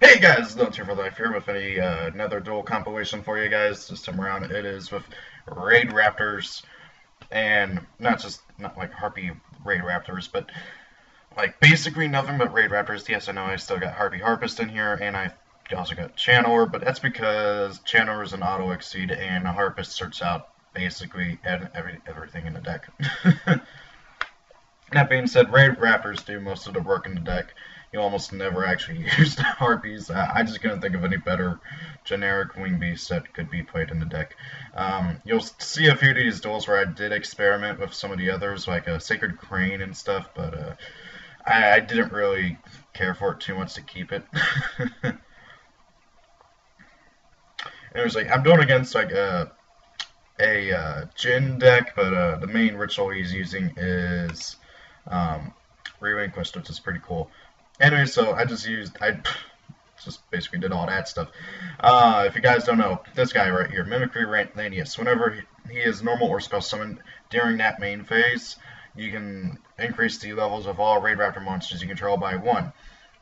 Hey guys, Don't Two for Life here with another duel compilation for you guys. This time around it is with Raid Raptors, and not like Harpy Raid Raptors, but like basically nothing but Raid Raptors. Yes, I know I still got Harpy Harpist in here, and I also got Channeler, but that's because Channeler is an auto exceed, and a Harpist searches out basically everything in the deck. That being said, Raid Raptors do most of the work in the deck. You almost never actually use the Harpies. I just couldn't think of any better generic wing beasts that could be played in the deck. You'll see a few of these duels where I did experiment with some of the others, like a Sacred Crane and stuff, but I didn't really care for it too much to keep it. And it was like, I'm doing against like a Jin deck, but the main ritual he's using is Relinquished, which is pretty cool. Anyway, so I just basically did all that stuff. If you guys don't know, this guy right here, Mimicry Lanius, whenever he is normal or spell summoned during that main phase, you can increase the levels of all Raid Raptor monsters you control by 1.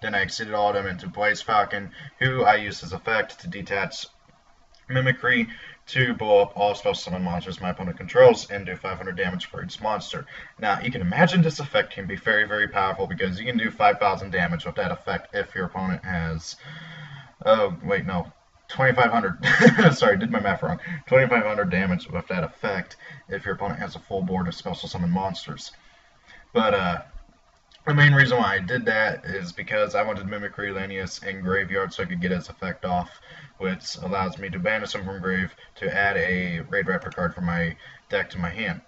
Then I exceeded all of them into Blaze Falcon, who I used as effect to detach Mimicry to blow up all spell summon monsters my opponent controls and do 500 damage for each monster. Now, you can imagine this effect can be very, very powerful because you can do 5,000 damage with that effect if your opponent has... Oh, wait, no. 2,500. Sorry, did my math wrong. 2,500 damage with that effect if your opponent has a full board of special summon monsters. But, the main reason why I did that is because I wanted Mimicry Lanius in Graveyard so I could get his effect off, which allows me to banish him from grave to add a Raid Raptor card from my deck to my hand.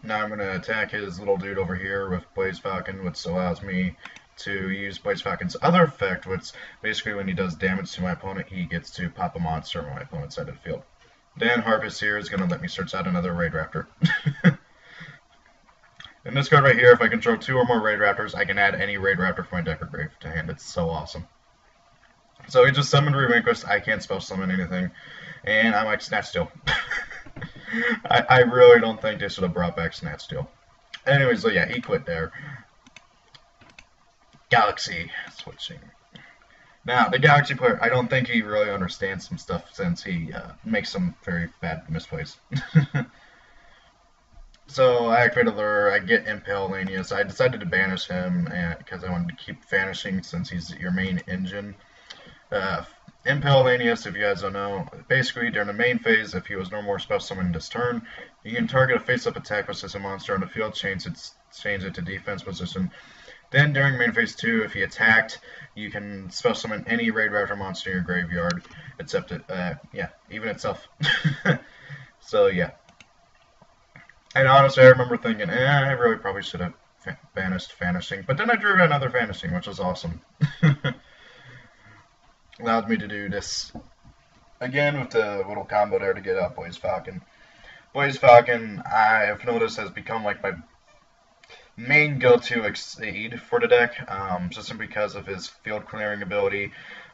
Now I'm going to attack his little dude over here with Blaze Falcon, which allows me to use Blaze Falcon's other effect, which basically when he does damage to my opponent, he gets to pop a monster on my opponent's side of the field. Then Harvest here is going to let me search out another Raid Raptor. In this card right here, if I control 2 or more Raid Raptors, I can add any Raid Raptor from my deck or grave to hand. It's so awesome. So he just summoned Relinquished. I can't spell summon anything. And I might Snatch Steal. I really don't think they should have brought back Snatch Steal. Anyways, so yeah, he quit there. Galaxy switching. Now, the Galaxy player, I don't think he really understands some stuff since he makes some very bad misplays. So I activate Allure, I get Impale Lanius. I decided to banish him because I wanted to keep vanishing since he's your main engine. Impale Lanius, if you guys don't know, basically during the main phase, if he was no more spell summoned this turn, you can target a face-up attack with a monster on the field, change it to defense position. Then during main phase 2, if he attacked, you can spell summon any Raid Raptor monster in your graveyard, except even itself. So yeah. And honestly, I remember thinking, I really probably should have banished Vanishing. But then I drew another Vanishing, which was awesome. Allowed me to do this again with the little combo there to get out Blaze Falcon. Blaze Falcon, I've noticed, has become like my main go-to exceed for the deck, just because of his field clearing ability.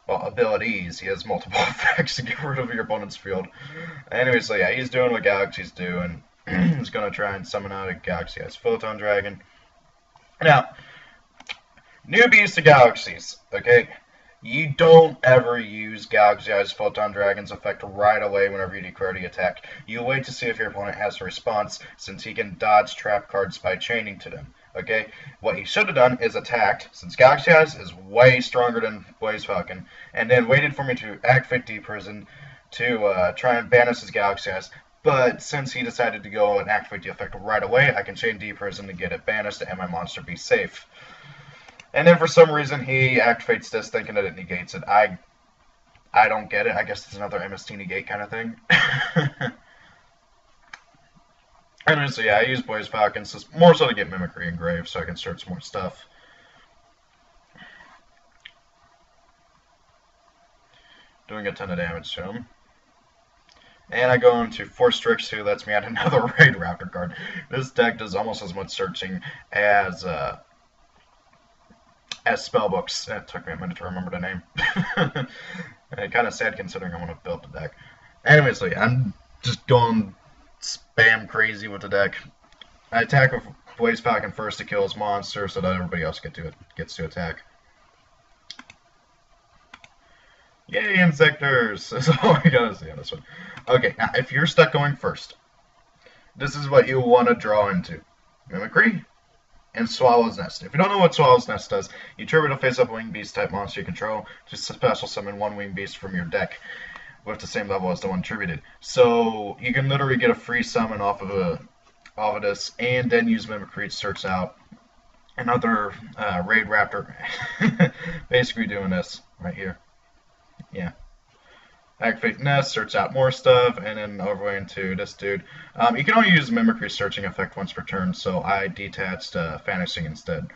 Well, abilities. He has multiple effects to get rid of your opponent's field. Anyway, so yeah, he's doing what Galaxies do, and he's going to try and summon out a Galaxy Eyes Photon Dragon. Now, newbies to Galaxies, okay? You don't ever use Galaxy Eyes Photon Dragon's effect right away whenever you declare the attack. You wait to see if your opponent has a response, since he can dodge trap cards by chaining to them, okay? What he should have done is attacked, since Galaxy Eyes is way stronger than Blaze Falcon, and then waited for me to activate Deprison to try and banish his Galaxy Eyes. But since he decided to go and activate the effect right away, I can chain Deprison to get it banished and my monster be safe. And then for some reason he activates this thinking that it negates it. I don't get it. I guess it's another MST negate kind of thing. Anyway, so yeah, I use Blaze Falcons more so to get Mimicry and Grave so I can search more stuff. Doing a ton of damage to him. And I go into Force Strix, who lets me add another Raid Raptor card. This deck does almost as much searching as Spellbooks. It took me a minute to remember the name. Kind of sad considering I want to build the deck. Anyways, so yeah, I'm just going spam crazy with the deck. I attack with Blaze Falcon first to kill his monster so that everybody else gets to attack. Yay, Insectors! That's all I gotta say on this one. Okay, now if you're stuck going first, this is what you want to draw into. Mimicry and Swallow's Nest. If you don't know what Swallow's Nest does, you trigger to face up a Winged Beast type monster you control. Just special summon one Winged Beast from your deck with the same level as the one attributed. So you can literally get a free summon off of this, and then use Mimicry to search out another Raid Raptor. Basically doing this right here. Yeah. Activate Nest, search out more stuff, and then overlay into this dude. You can only use Mimicry searching effect once per turn, so I detached Fantasy instead.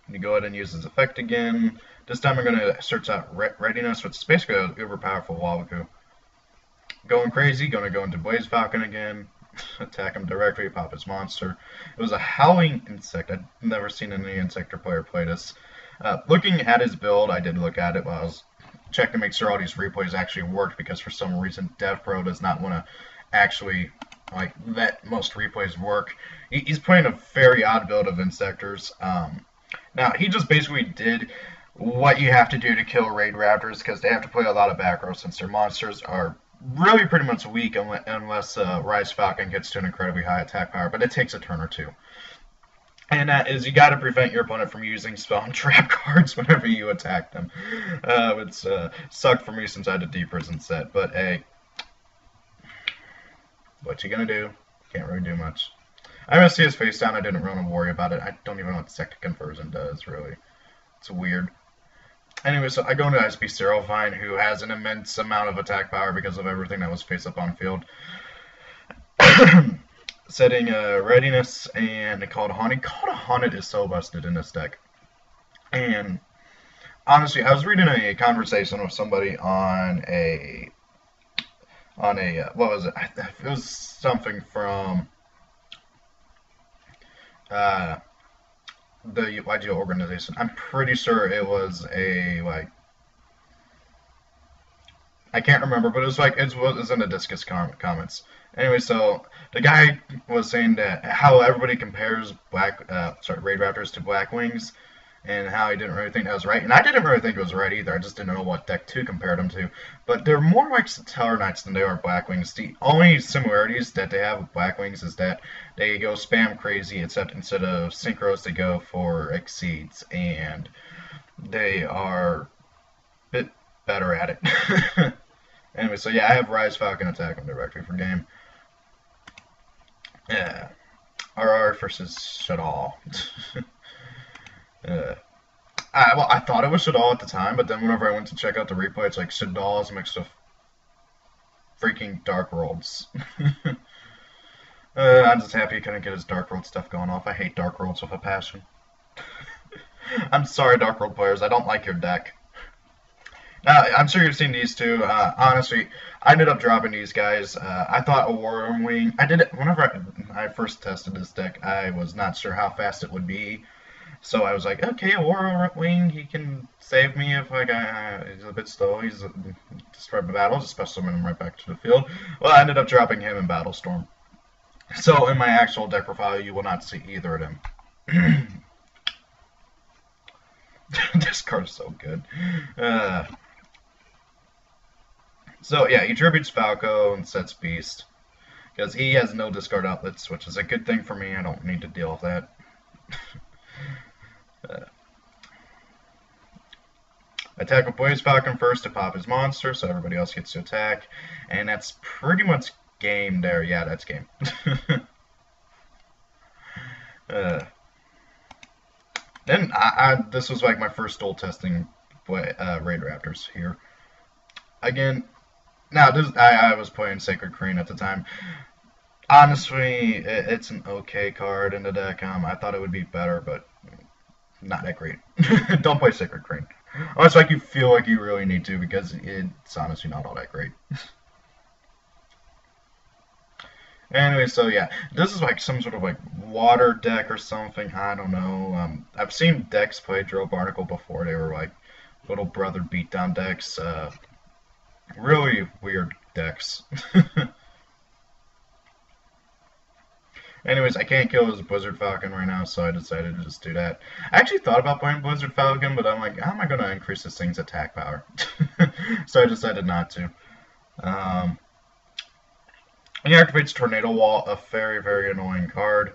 You go ahead and use his effect again. This time I'm going to search out Readiness, which is basically an uber powerful Wallaku. Going crazy, going to go into Blaze Falcon again. Attack him directly, pop his monster. It was a Howling Insect. I've never seen any Insector player play this. Looking at his build, I did look at it while I was checking to make sure all these replays actually worked, because for some reason Devpro does not want to actually let most replays work. He's playing a very odd build of Insectors. Now, he just basically did what you have to do to kill Raid Raptors, because they have to play a lot of back row since their monsters are really pretty much weak unless Rise Falcon gets to an incredibly high attack power, but it takes a turn or two. And that is, you got to prevent your opponent from using spell and trap cards whenever you attack them. It's sucked for me since I had a D-Prison set, but hey, what you gonna do? Can't really do much. I'm gonna see his face down. I didn't really worry about it. I don't even know what Sector Conversion does, really. It's weird. Anyway, so I go into SP Sterilvine, who has an immense amount of attack power because of everything that was face up on field. Setting Readiness and Call to Haunted. Call to Haunted is so busted in this deck. And honestly, I was reading a conversation with somebody on a what was it? It was something from the YGO organization. I'm pretty sure it was a I can't remember, but it was in the Discus comments. Anyway, so the guy was saying that how everybody compares Raid Raptors to Black Wings, and how he didn't really think that was right. And I didn't really think it was right either. I just didn't know what deck to compare them to. But they're more like Stellar Knights than they are Black Wings. The only similarities that they have with Black Wings is that they go spam crazy, except instead of synchros, they go for exceeds, and they are a bit better at it. Anyway, so yeah, I have Rise Falcon attack him directly for game. Yeah. RR versus Shadal. Well, I thought it was Shadal at the time, but then whenever I went to check out the replay, it's like Shadal is mixed with freaking Dark Worlds. I'm just happy he couldn't get his Dark World stuff going off. I hate Dark Worlds with a passion. I'm sorry, Dark World players, I don't like your deck. I'm sure you've seen these two. Honestly, I ended up dropping these guys. I thought a War Wing. I did it whenever I first tested this deck. I was not sure how fast it would be, so I was like, okay, a War Wing, he can save me if he's a bit slow. He's destroyed the battle, just special summon him right back to the field. Well, I ended up dropping him in Battlestorm. So in my actual deck profile, you will not see either of them. This card is so good. So yeah, he tributes Falco and sets Beast, because he has no discard outlets, which is a good thing for me. I don't need to deal with that. Attack with Blaze Falcon first to pop his monster, so everybody else gets to attack, and that's pretty much game there. Yeah, that's game. Then this was like my first duel testing Raid Raptors here. Again, now I was playing Sacred Crane at the time. Honestly, it's an okay card in the deck. I thought it would be better, but not that great. Don't play Sacred Crane. Unless you feel like you really need to, because it's honestly not all that great. Anyway, so yeah, this is like some sort of water deck or something. I don't know. I've seen decks play Drill Barnacle before. They were like little brother beatdown decks. Really weird decks. Anyways, I can't kill his Blizzard Falcon right now, so I decided to just do that. I actually thought about playing Blizzard Falcon, but I'm like, how am I going to increase this thing's attack power? So I decided not to. Um, he activates Tornado Wall, a very, very annoying card.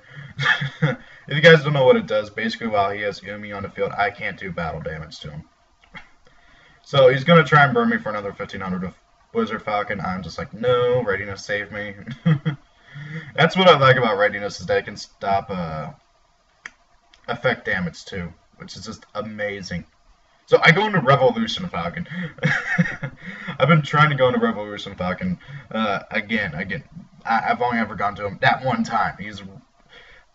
If you guys don't know what it does, basically while he has Umi on the field, I can't do battle damage to him. So he's going to try and burn me for another 1500 of Blizzard Falcon. I'm just like, no, Readiness, save me. That's what I like about Readiness, is that it can stop effect damage too, which is just amazing. So I go into Revolution Falcon. I've been trying to go into Revolution Falcon again. I've only ever gone to him that one time.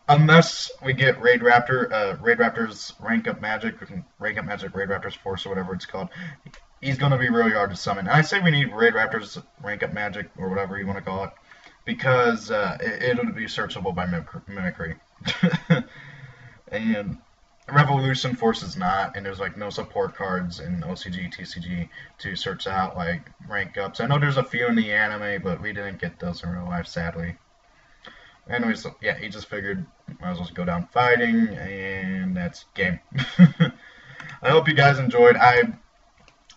Unless we get Raid Raptors rank up magic, Raid Raptors Force, or whatever it's called. He's going to be really hard to summon. And I say we need Raid Raptors rank up magic, or whatever you want to call it, because it'll be searchable by mimicry. And Revolution Force is not, and there's like no support cards in OCG, TCG to search out like rank ups. I know there's a few in the anime, but we didn't get those in real life, sadly. Anyways, so, yeah, he just figured might as well go down fighting, and that's game. I hope you guys enjoyed. I,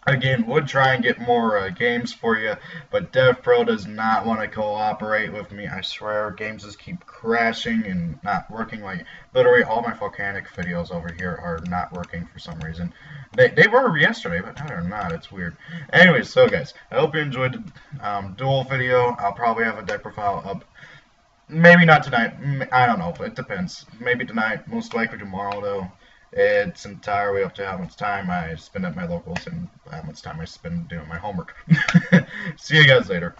again, would try and get more games for you, but Devpro does not want to cooperate with me. I swear, games just keep crashing and not working. Like, literally, all my volcanic videos over here are not working for some reason. They were yesterday, but now they're not. It's weird. Anyways, so guys, I hope you enjoyed the duel video. I'll probably have a deck profile up. Maybe not tonight. I don't know. It depends. Maybe tonight. Most likely tomorrow, though. It's entirely up to how much time I spend at my locals and how much time I spend doing my homework. See you guys later.